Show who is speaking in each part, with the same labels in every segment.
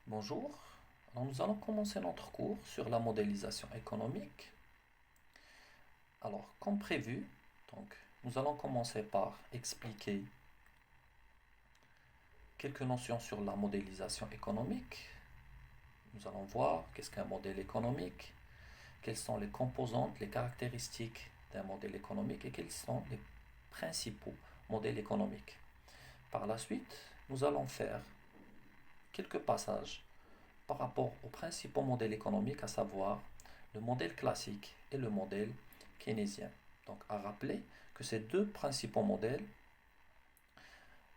Speaker 1: Bonjour, alors nous allons commencer notre cours sur la modélisation économique. Alors, comme prévu, nous allons commencer par expliquer quelques notions sur la modélisation économique. Nous allons voir qu'est-ce qu'un modèle économique, quelles sont les composantes, les caractéristiques d'un modèle économique et quels sont les principaux modèles économiques. Par la suite, nous allons faire quelques passages par rapport aux principaux modèles économiques, à savoir le modèle classique et le modèle keynésien. Donc à rappeler que ces deux principaux modèles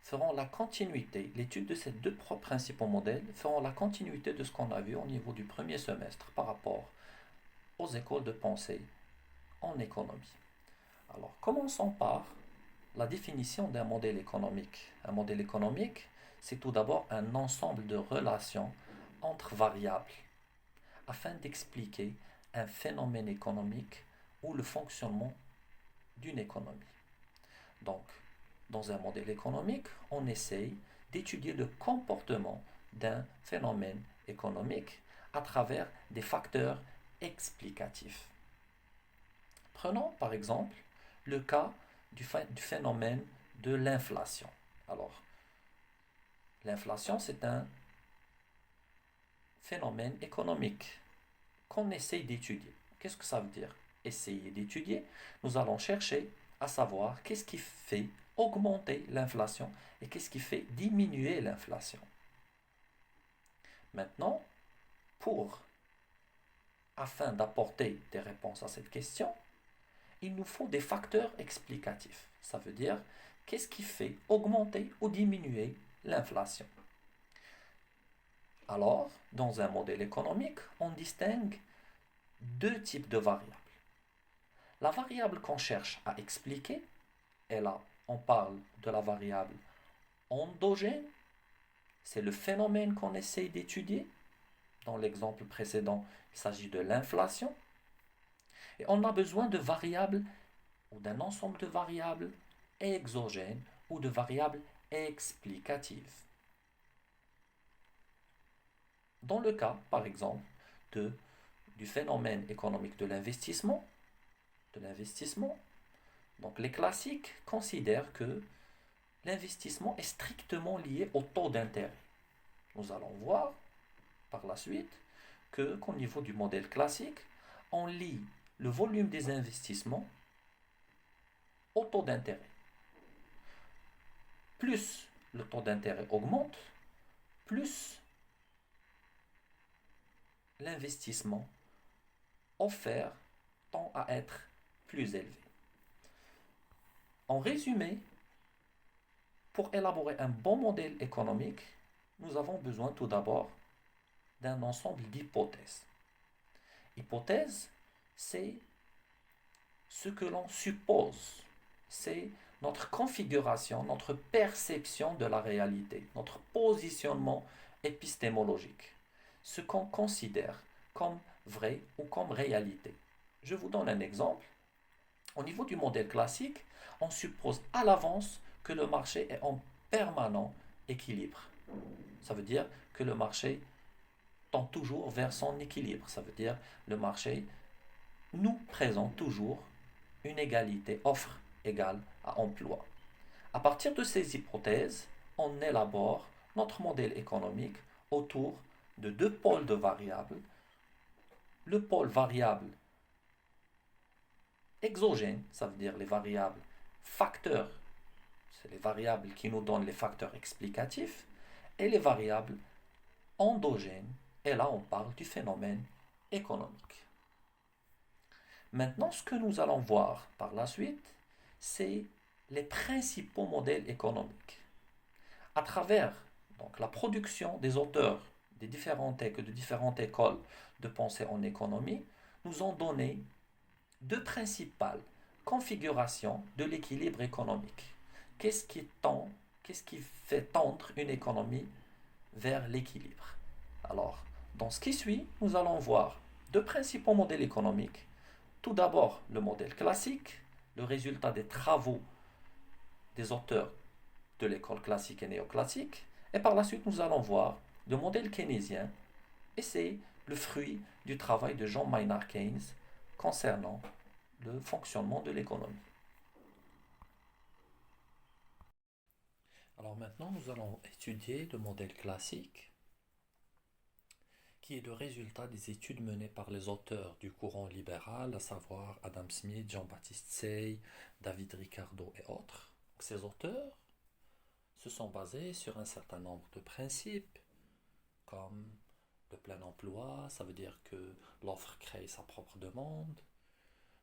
Speaker 1: feront la continuité, l'étude de ces deux principaux modèles feront la continuité de ce qu'on a vu au niveau du premier semestre par rapport aux écoles de pensée en économie. Alors commençons par la définition d'un modèle économique. Un modèle économique, c'est tout d'abord un ensemble de relations entre variables afin d'expliquer un phénomène économique ou le fonctionnement d'une économie. Donc, dans un modèle économique, on essaye d'étudier le comportement d'un phénomène économique à travers des facteurs explicatifs. Prenons par exemple le cas du phénomène de l'inflation. Alors, l'inflation, c'est un phénomène économique qu'on essaye d'étudier. Qu'est-ce que ça veut dire? Essayer d'étudier. Nous allons chercher à savoir qu'est-ce qui fait augmenter l'inflation et qu'est-ce qui fait diminuer l'inflation. Maintenant, afin d'apporter des réponses à cette question, il nous faut des facteurs explicatifs. Ça veut dire qu'est-ce qui fait augmenter ou diminuer l'inflation. Alors, dans un modèle économique, on distingue deux types de variables. La variable qu'on cherche à expliquer, et là, on parle de la variable endogène, c'est le phénomène qu'on essaye d'étudier. Dans l'exemple précédent, il s'agit de l'inflation. Et on a besoin de variables ou d'un ensemble de variables exogènes ou de variables explicatives. Dans le cas, par exemple, du phénomène économique de l'investissement, donc les classiques considèrent que l'investissement est strictement lié au taux d'intérêt. Nous allons voir par la suite qu'au niveau du modèle classique, on lie le volume des investissements au taux d'intérêt. Plus le taux d'intérêt augmente, plus l'investissement offert tend à être plus élevé. En résumé, pour élaborer un bon modèle économique, nous avons besoin tout d'abord d'un ensemble d'hypothèses. Hypothèse, c'est ce que l'on suppose, c'est notre configuration, notre perception de la réalité, notre positionnement épistémologique, ce qu'on considère comme vrai ou comme réalité. Je vous donne un exemple. Au niveau du modèle classique, on suppose à l'avance que le marché est en permanent équilibre. Ça veut dire que le marché tend toujours vers son équilibre. Ça veut dire que le marché nous présente toujours une égalité offre égale à emploi. À partir de ces hypothèses, on élabore notre modèle économique autour de deux pôles de variables. Le pôle variable exogène, ça veut dire les variables facteurs, c'est les variables qui nous donnent les facteurs explicatifs, et les variables endogènes, et là on parle du phénomène économique. Maintenant, ce que nous allons voir par la suite, c'est les principaux modèles économiques. À travers la production des auteurs de différentes écoles de pensée en économie, nous ont donné deux principales configurations de l'équilibre économique. Qu'est-ce qui fait tendre une économie vers l'équilibre? Alors, dans ce qui suit, nous allons voir deux principaux modèles économiques. Tout d'abord, le modèle classique, le résultat des travaux des auteurs de l'école classique et néoclassique. Et par la suite, nous allons voir de modèle keynésien et c'est le fruit du travail de John Maynard Keynes concernant le fonctionnement de l'économie. Alors maintenant, nous allons étudier le modèle classique qui est le résultat des études menées par les auteurs du courant libéral, à savoir Adam Smith, Jean-Baptiste Say, David Ricardo et autres. Ces auteurs se sont basés sur un certain nombre de principes, comme le plein emploi, ça veut dire que l'offre crée sa propre demande,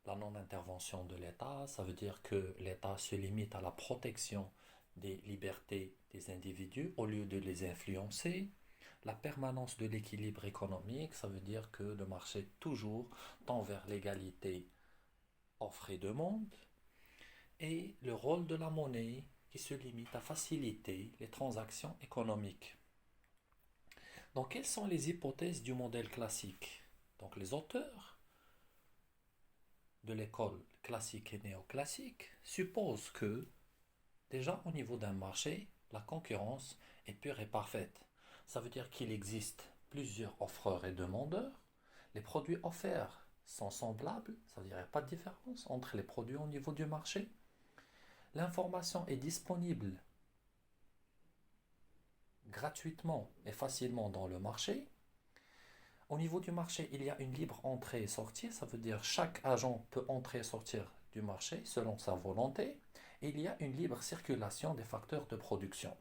Speaker 1: la non-intervention de l'État, ça veut dire que l'État se limite à la protection des libertés des individus au lieu de les influencer. La permanence de l'équilibre économique, ça veut dire que le marché toujours tend vers l'égalité offre et demande. Et le rôle de la monnaie qui se limite à faciliter les transactions économiques. Donc, quelles sont les hypothèses du modèle classique? Donc, les auteurs de l'école classique et néoclassique supposent que, déjà au niveau d'un marché, la concurrence est pure et parfaite. Ça veut dire qu'il existe plusieurs offreurs et demandeurs. Les produits offerts sont semblables, ça veut dire qu'il n'y a pas de différence entre les produits au niveau du marché. L'information est disponible gratuitement et facilement dans le marché. Au niveau du marché, il y a une libre entrée et sortie, ça veut dire chaque agent peut entrer et sortir du marché selon sa volonté. Et il y a une libre circulation des facteurs de production.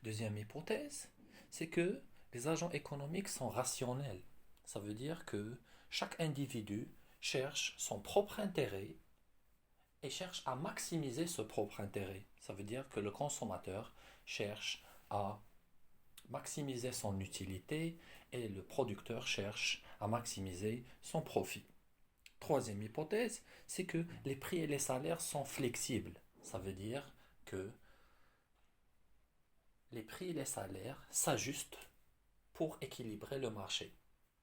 Speaker 1: Deuxième hypothèse, c'est que les agents économiques sont rationnels. Ça veut dire que chaque individu cherche son propre intérêt et cherche à maximiser ce propre intérêt. Ça veut dire que le consommateur cherche à maximiser son utilité et le producteur cherche à maximiser son profit. Troisième hypothèse, c'est que les prix et les salaires sont flexibles. Ça veut dire que les prix et les salaires s'ajustent pour équilibrer le marché.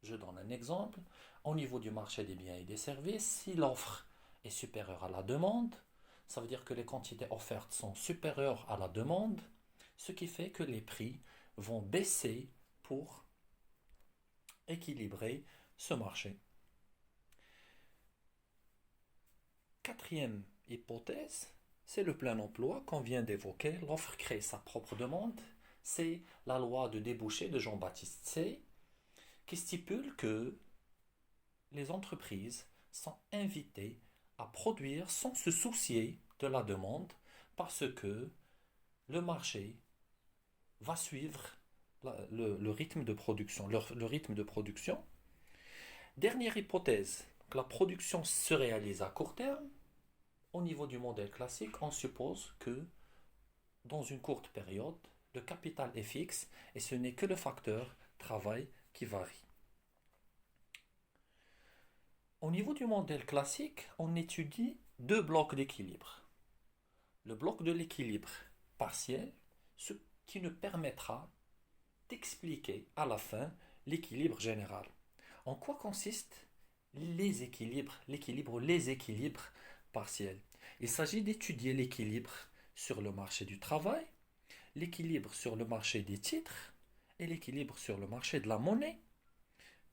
Speaker 1: Je donne un exemple. Au niveau du marché des biens et des services, si l'offre est supérieure à la demande, ça veut dire que les quantités offertes sont supérieures à la demande, ce qui fait que les prix vont baisser pour équilibrer ce marché. Quatrième hypothèse, c'est le plein emploi qu'on vient d'évoquer. L'offre crée sa propre demande. C'est la loi de débouché de Jean-Baptiste Say qui stipule que les entreprises sont invitées à produire sans se soucier de la demande parce que le marché va suivre le rythme de production. Le rythme de production. Dernière hypothèse, la production se réalise à court terme. Au niveau du modèle classique, on suppose que dans une courte période, le capital est fixe et ce n'est que le facteur travail qui varie. Au niveau du modèle classique, on étudie deux blocs d'équilibre. Le bloc de l'équilibre partiel, ce qui nous permettra d'expliquer à la fin l'équilibre général. En quoi consistent les équilibres partiels? Il s'agit d'étudier l'équilibre sur le marché du travail, l'équilibre sur le marché des titres et l'équilibre sur le marché de la monnaie,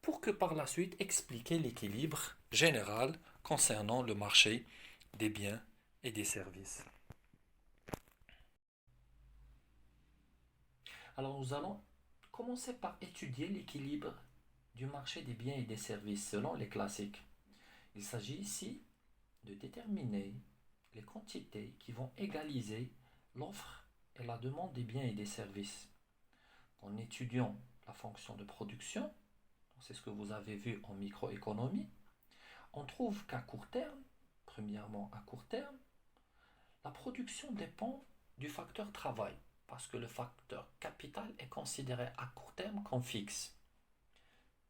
Speaker 1: pour que par la suite expliquer l'équilibre général concernant le marché des biens et des services. Alors nous allons commencer par étudier l'équilibre du marché des biens et des services selon les classiques. Il s'agit ici de déterminer les quantités qui vont égaliser l'offre et la demande des biens et des services. En étudiant la fonction de production, c'est ce que vous avez vu en microéconomie, on trouve qu'à court terme, premièrement à court terme, la production dépend du facteur travail, parce que le facteur capital est considéré à court terme comme fixe.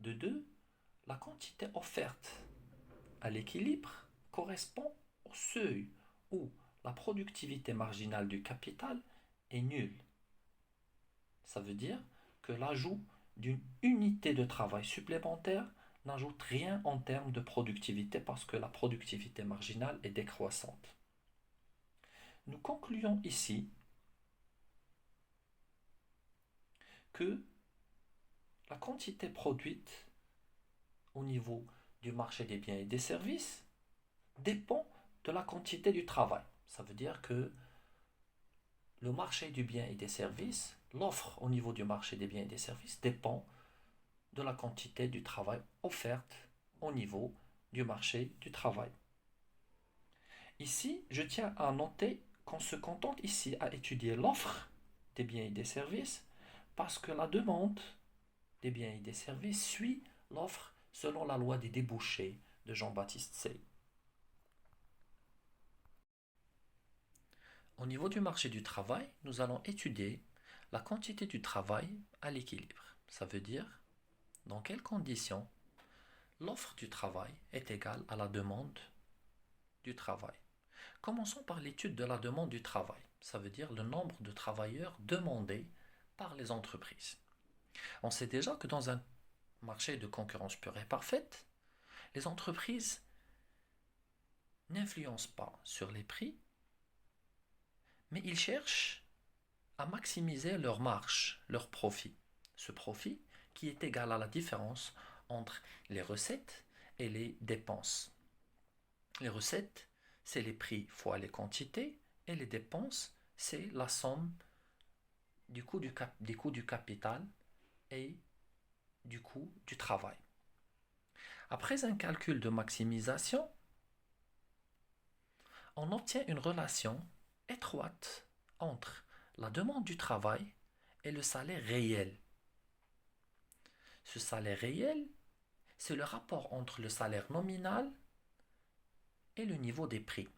Speaker 1: De deux, la quantité offerte à l'équilibre correspond au seuil où la productivité marginale du capital est nulle. Ça veut dire que l'ajout d'une unité de travail supplémentaire n'ajoute rien en termes de productivité parce que la productivité marginale est décroissante. Nous concluons ici que la quantité produite au niveau du marché des biens et des services dépend de la quantité du travail. Ça veut dire que le marché du bien et des services, l'offre au niveau du marché des biens et des services dépend de la quantité du travail offerte au niveau du marché du travail. Ici, je tiens à noter qu'on se contente ici à étudier l'offre des biens et des services parce que la demande des biens et des services suit l'offre selon la loi des débouchés de Jean-Baptiste Say. Au niveau du marché du travail, nous allons étudier la quantité du travail à l'équilibre. Ça veut dire dans quelles conditions l'offre du travail est égale à la demande du travail. Commençons par l'étude de la demande du travail. Ça veut dire le nombre de travailleurs demandés par les entreprises. On sait déjà que dans un marché de concurrence pure et parfaite, les entreprises n'influencent pas sur les prix, mais ils cherchent à maximiser leur marge, leur profit. Ce profit qui est égal à la différence entre les recettes et les dépenses. Les recettes, c'est les prix fois les quantités, et les dépenses, c'est la somme des coûts du capital et du coût du travail. Après un calcul de maximisation, on obtient une relation étroite entre la demande du travail et le salaire réel. Ce salaire réel, c'est le rapport entre le salaire nominal et le niveau des prix.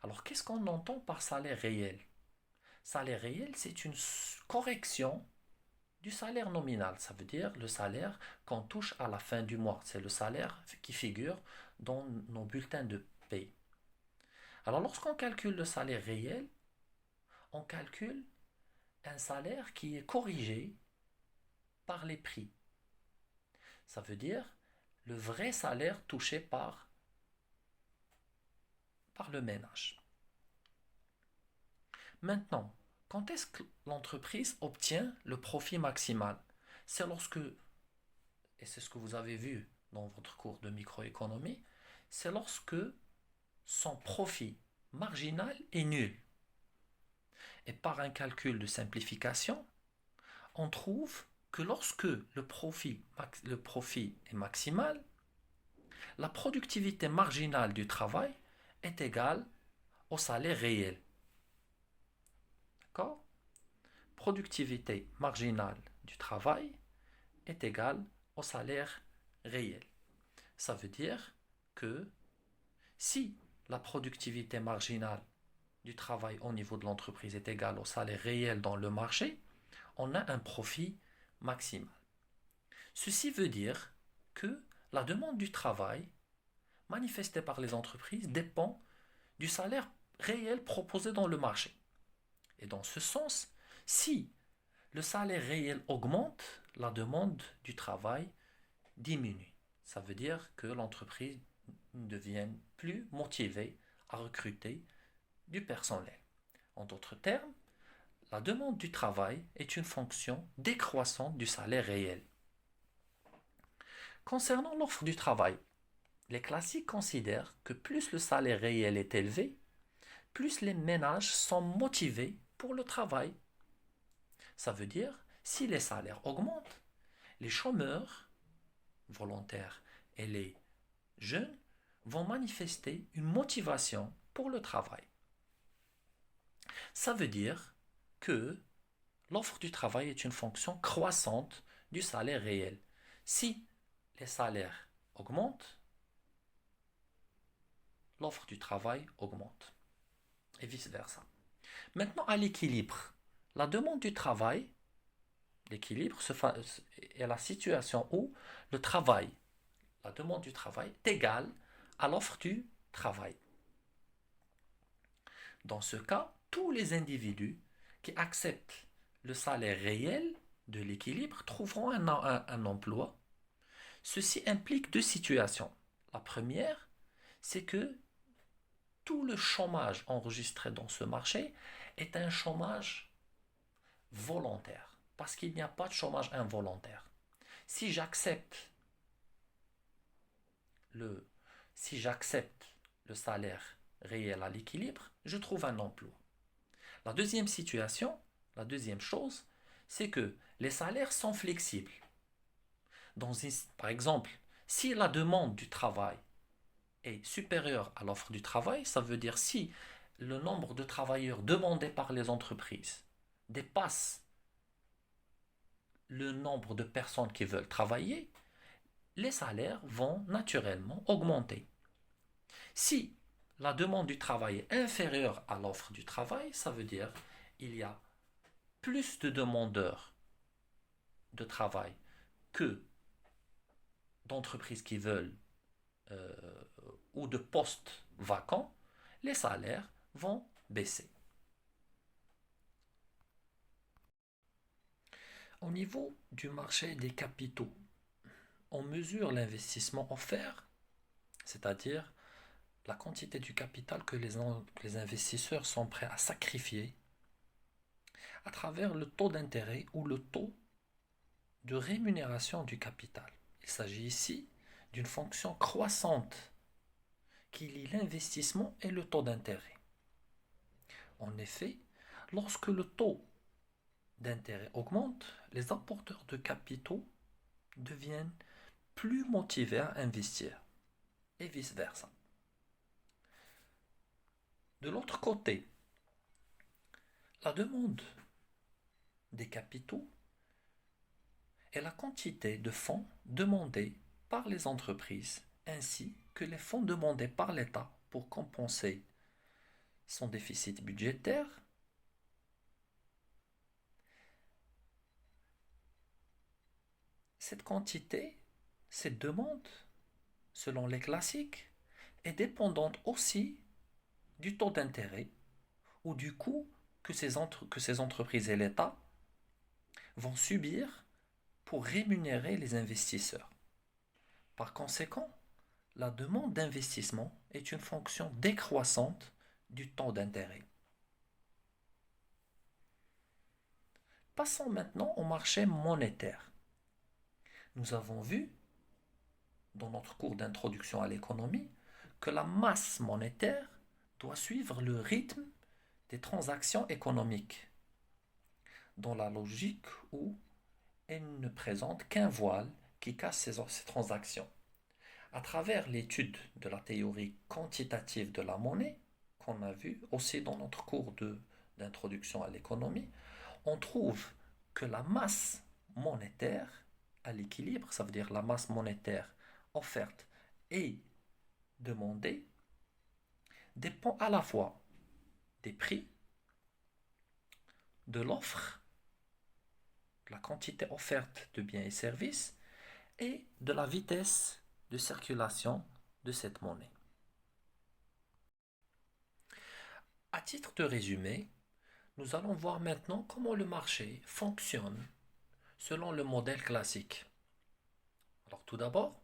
Speaker 1: Alors, qu'est-ce qu'on entend par salaire réel? Salaire réel, c'est une correction du salaire nominal. Ça veut dire le salaire qu'on touche à la fin du mois. C'est le salaire qui figure dans nos bulletins de paie. Alors, lorsqu'on calcule le salaire réel, on calcule un salaire qui est corrigé par les prix. Ça veut dire le vrai salaire touché par le ménage. Maintenant, quand est-ce que l'entreprise obtient le profit maximal? C'est lorsque, et c'est ce que vous avez vu dans votre cours de microéconomie, c'est lorsque son profit marginal est nul. Et par un calcul de simplification, on trouve que lorsque le profit est maximal, la productivité marginale du travail est égale au salaire réel. D'accord? Productivité marginale du travail est égale au salaire réel. Ça veut dire que si la productivité marginale du travail au niveau de l'entreprise est égale au salaire réel dans le marché, on a un profit maximal. Ceci veut dire que la demande du travail manifestée par les entreprises dépend du salaire réel proposé dans le marché. Et dans ce sens, si le salaire réel augmente, la demande du travail diminue. Ça veut dire que l'entreprise devient plus motivée à recruter du personnel. En d'autres termes, la demande du travail est une fonction décroissante du salaire réel. Concernant l'offre du travail, les classiques considèrent que plus le salaire réel est élevé, plus les ménages sont motivés pour le travail. Ça veut dire, si les salaires augmentent, les chômeurs volontaires et les jeunes vont manifester une motivation pour le travail. Ça veut dire que l'offre du travail est une fonction croissante du salaire réel. Si les salaires augmentent, l'offre du travail augmente. Et vice-versa. Maintenant, à l'équilibre. La demande du travail, l'équilibre, est la situation où le travail, la demande du travail, est égale à l'offre du travail. Dans ce cas, tous les individus qui acceptent le salaire réel de l'équilibre trouveront un emploi. Ceci implique deux situations. La première, c'est que tout le chômage enregistré dans ce marché est un chômage volontaire. parce qu'il n'y a pas de chômage involontaire. Si j'accepte le, si j'accepte le salaire réel à l'équilibre, je trouve un emploi. La deuxième situation, la deuxième chose, c'est que les salaires sont flexibles. Par exemple, si la demande du travail est supérieure à l'offre du travail, ça veut dire si le nombre de travailleurs demandés par les entreprises dépasse le nombre de personnes qui veulent travailler, les salaires vont naturellement augmenter. Si la demande du travail est inférieure à l'offre du travail, ça veut dire qu'il y a plus de demandeurs de travail que d'entreprises qui veulent ou de postes vacants, les salaires vont baisser. Au niveau du marché des capitaux, on mesure l'investissement offert, c'est-à-dire la quantité du capital que les investisseurs sont prêts à sacrifier à travers le taux d'intérêt ou le taux de rémunération du capital. Il s'agit ici d'une fonction croissante qui lie l'investissement et le taux d'intérêt. En effet, lorsque le taux d'intérêt augmente, les apporteurs de capitaux deviennent plus motivés à investir et vice-versa. De l'autre côté, la demande des capitaux est la quantité de fonds demandés par les entreprises ainsi que les fonds demandés par l'État pour compenser son déficit budgétaire. Cette quantité, cette demande, selon les classiques, est dépendante aussi du taux d'intérêt ou du coût que ces entreprises et l'État vont subir pour rémunérer les investisseurs. Par conséquent, la demande d'investissement est une fonction décroissante du taux d'intérêt. Passons maintenant au marché monétaire. Nous avons vu, dans notre cours d'introduction à l'économie, que la masse monétaire doit suivre le rythme des transactions économiques, dans la logique où elle ne présente qu'un voile qui cache ces transactions. À travers l'étude de la théorie quantitative de la monnaie, qu'on a vu aussi dans notre cours d'introduction à l'économie, on trouve que la masse monétaire à l'équilibre, ça veut dire la masse monétaire offerte et demandée, dépend à la fois des prix, de l'offre, la quantité offerte de biens et services et de la vitesse de circulation de cette monnaie. À titre de résumé, nous allons voir maintenant comment le marché fonctionne selon le modèle classique. Alors tout d'abord,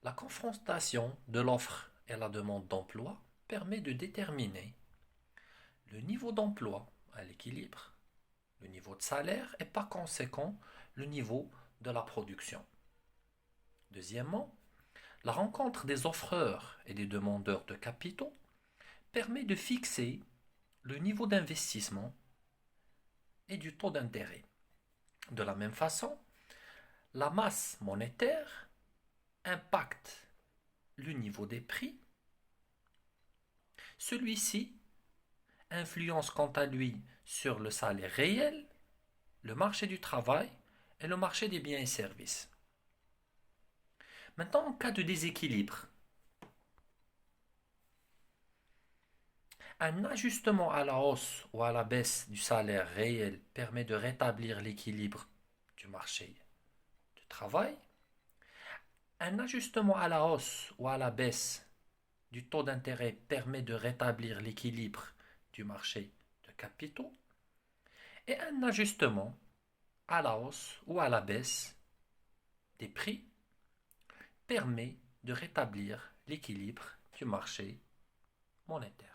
Speaker 1: la confrontation de l'offre et la demande d'emploi permet de déterminer le niveau d'emploi à l'équilibre, le niveau de salaire et par conséquent le niveau de la production. Deuxièmement, la rencontre des offreurs et des demandeurs de capitaux permet de fixer le niveau d'investissement et du taux d'intérêt. De la même façon, la masse monétaire impacte le niveau des prix. Celui-ci influence quant à lui sur le salaire réel, le marché du travail et le marché des biens et services. Maintenant, en cas de déséquilibre, un ajustement à la hausse ou à la baisse du salaire réel permet de rétablir l'équilibre du marché du travail. Un ajustement à la hausse ou à la baisse du taux d'intérêt permet de rétablir l'équilibre du marché de capitaux. Et un ajustement à la hausse ou à la baisse des prix permet de rétablir l'équilibre du marché monétaire.